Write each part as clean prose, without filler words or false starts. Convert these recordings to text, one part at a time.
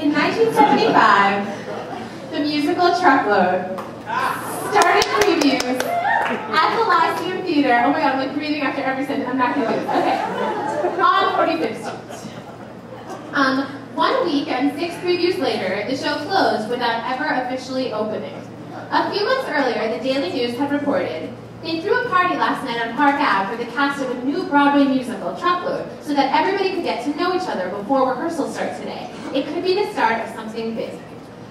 In 1975, the musical Truckload started previews at the Lyceum Theater. Oh my god, I'm like breathing after every sentence. I'm not going to do this. Okay. On 45th Street. 1 week and 6 previews later, the show closed without ever officially opening. A few months earlier, the Daily News had reported, they threw a party last night on Park Ave for the cast of a new Broadway musical, Truckload, so that everybody could get to know each other before rehearsals start today. It could be the start of something big.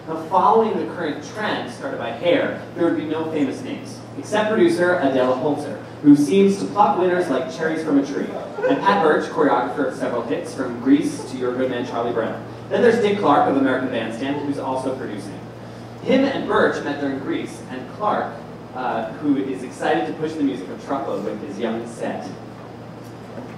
Now, following the current trend started by Hair, there would be no famous names, except producer Adele Holzer, who seems to pluck winners like cherries from a tree, and Pat Birch, choreographer of several hits, from Grease to Your Good Man Charlie Brown. Then there's Dick Clark of American Bandstand, who's also producing. Him and Birch met during Grease, and Clark, who is excited to push the music of Truckload with his young set.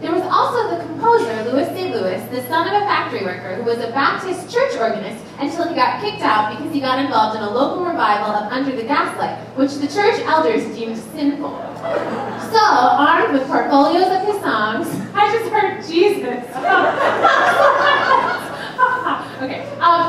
There was also the composer, Louis St. Louis, the son of a factory worker who was a Baptist church organist until he got kicked out because he got involved in a local revival of Under the Gaslight, which the church elders deemed sinful. So, armed with portfolios of his songs, I just heard Jesus. Okay,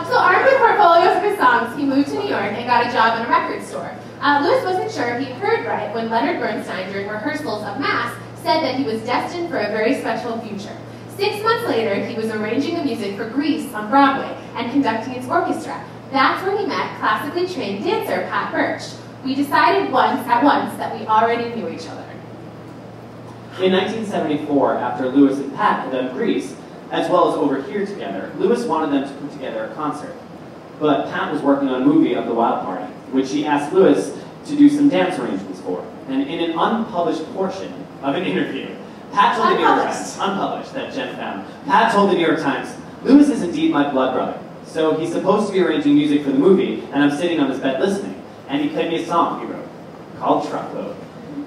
so armed with portfolios of his songs, he moved to New York and got a job in a record store. Louis wasn't sure he heard right when Leonard Bernstein, during rehearsals of Mass, said that he was destined for a very special future. 6 months later, he was arranging the music for Grease on Broadway and conducting its orchestra. That's where he met classically trained dancer Pat Birch. We decided at once that we already knew each other. In 1974, after Louis and Pat had done Grease, as well as Over Here together, Louis wanted them to put together a concert. But Pat was working on a movie of the Wild Party, which he asked Louis to do some dance arrangements for. And in an unpublished portion of an interview, Pat told the New York Times, unpublished, that Jen found, Pat told the New York Times, Louis is indeed my blood brother. So he's supposed to be arranging music for the movie, and I'm sitting on his bed listening. And he played me a song he wrote, called Truckload.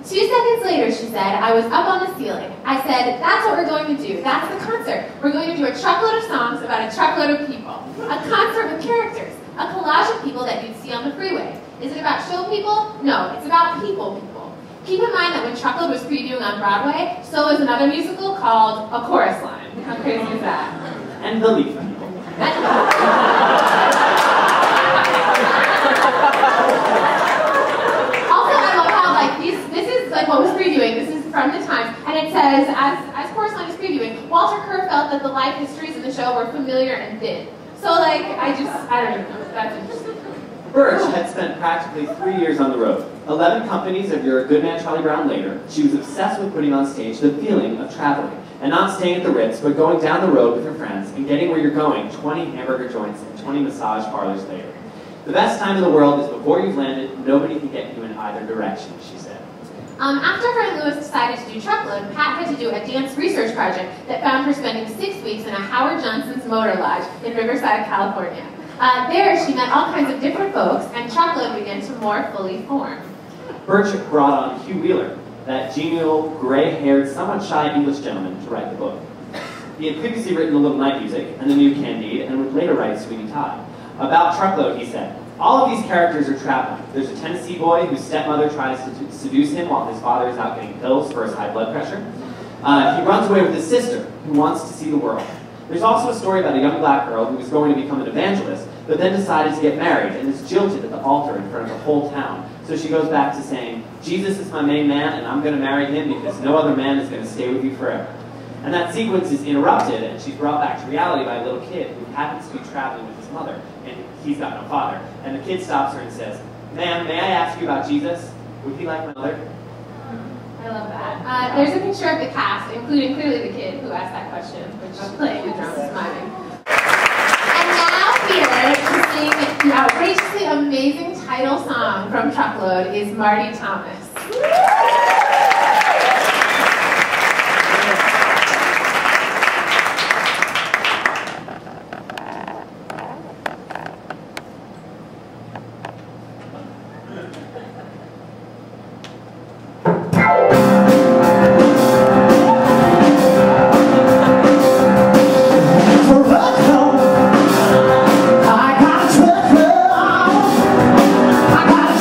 2 seconds later, she said, I was up on the ceiling. I said, that's what we're going to do. That's the concert. We're going to do a truckload of songs about a truckload of people. A concert with characters. A collage of people that you'd see on the freeway. Is it about show people? No, it's about people. Keep in mind that when Truckload was previewing on Broadway, so was another musical called A Chorus Line. How crazy is that? And the Leaf People. Also, I love how, like, this is like what was previewing. This is from the Times, and it says, as Chorus Line is previewing, Walter Kerr felt that the life histories in the show were familiar and thin. So, like, I don't even know. That's interesting. Birch had spent practically 3 years on the road. 11 companies of Your Good Man Charlie Brown later, she was obsessed with putting on stage the feeling of traveling, and not staying at the Ritz, but going down the road with her friends and getting where you're going 20 hamburger joints and 20 massage parlors later. The best time in the world is before you've landed. Nobody can get you in either direction, she said. After her and Louis decided to do Truckload, Pat had to do a dance research project that found her spending 6 weeks in a Howard Johnson's motor lodge in Riverside, California. There, she met all kinds of different folks, and Truckload began to more fully form. Birch brought on Hugh Wheeler, that genial, gray-haired, somewhat shy English gentleman, to write the book. He had previously written A Little Night Music and The New Candide, and would later write Sweeney Todd. About Truckload, he said, all of these characters are traveling. There's a Tennessee boy whose stepmother tries to seduce him while his father is out getting pills for his high blood pressure. He runs away with his sister, who wants to see the world. There's also a story about a young black girl who was going to become an evangelist, but then decided to get married and is jilted at the altar in front of the whole town. So she goes back to saying, Jesus is my main man, and I'm going to marry him because no other man is going to stay with you forever. And that sequence is interrupted, and she's brought back to reality by a little kid who happens to be traveling with his mother, and he's got no father. And the kid stops her and says, ma'am, may I ask you about Jesus? Would he like my mother? I love that. There's a picture of the cast, including clearly the kid who asked that question, which is playing the drums and smiling. And now here to sing the outrageously amazing title song from Truckload is Marty Thomas. I got a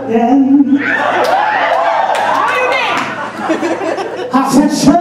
again. I said,